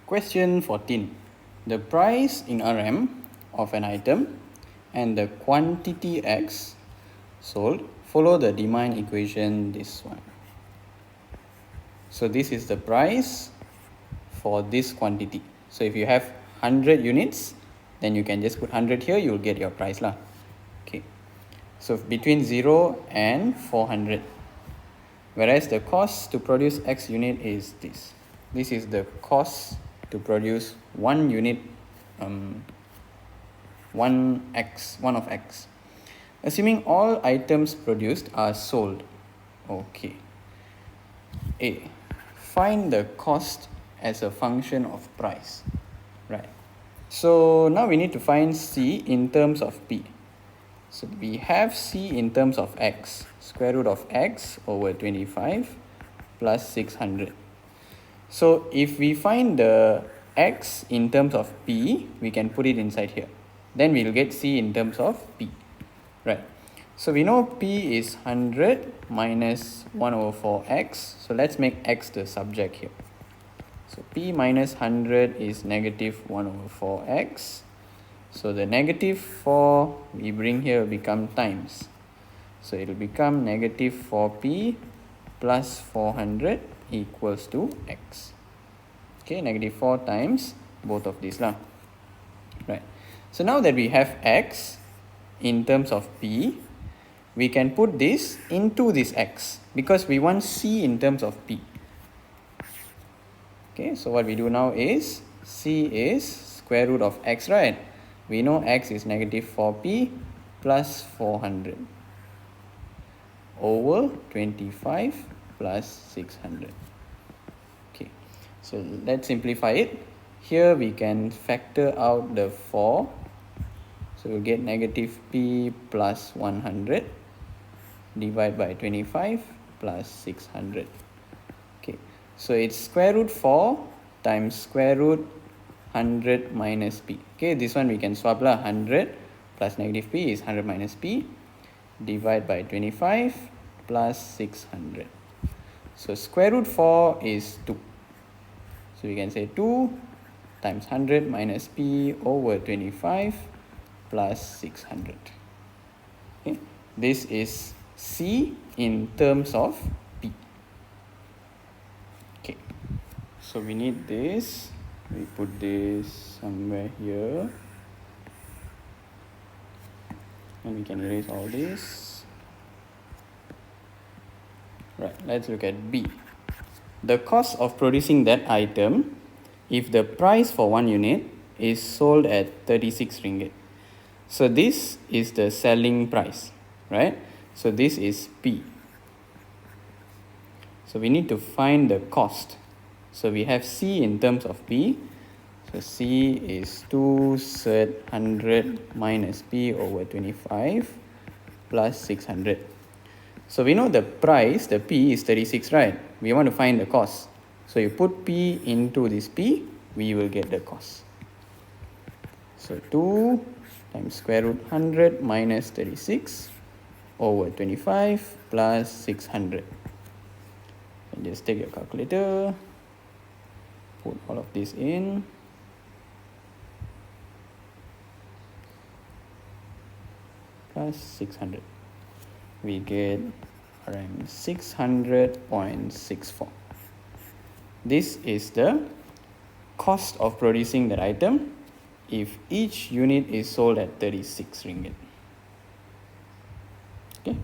Question 14. The price in RM of an item and the quantity X sold follow the demand equation, this one. So this is the price for this quantity. So if you have 100 units, then you can just put 100 here, you will get your price lah. Okay. So between 0 and 400. Whereas the cost to produce X unit is this. This is the cost to produce 1 unit, 1 of X. Assuming all items produced are sold. Okay. A. Find the cost as a function of price. Right. So now we need to find C in terms of P. So we have C in terms of X. Square root of X over 25 plus 600. So if we find the X in terms of P, we can put it inside here. Then we'll get C in terms of P. Right. So we know P is 100 minus 1 over 4X. So let's make X the subject here. So P minus 100 is negative 1 over 4X. So the negative 4 we bring here will become times. So it will become negative 4P plus 400 equals to X. Okay, negative 4 times both of these lah. Right. So now that we have X in terms of P, we can put this into this X because we want C in terms of P. Okay, so what we do now is C is square root of X, right? We know X is negative 4P plus 400 over 25 plus 600. Okay, so let's simplify it. Here we can factor out the 4. So we'll get negative P plus 100 divided by 25 plus 600. Okay, so it's square root 4 times square root 100 minus P. Okay, this one we can swap lah. 100 plus negative P is 100 minus P. Divide by 25 plus 600. So square root 4 is 2. So we can say 2 times 100 minus P over 25 plus 600. Okay, this is C in terms of P. Okay, so we need this. We put this somewhere here. And we can erase all this. Right, let's look at B. The cost of producing that item if the price for 1 unit is sold at 36 ringgit. So this is the selling price, right? So this is P. So we need to find the cost. So we have C in terms of P. So C is 2 cert 100 minus P over 25 plus 600. So we know the price, the P is 36, right? We want to find the cost. So you put P into this P, we will get the cost. So 2 times square root 100 minus 36 over 25 plus 600. And just take your calculator, put all of this in. Plus 600. We get around 600.64. This is the cost of producing that item if each unit is sold at 36 ringgit. Okay.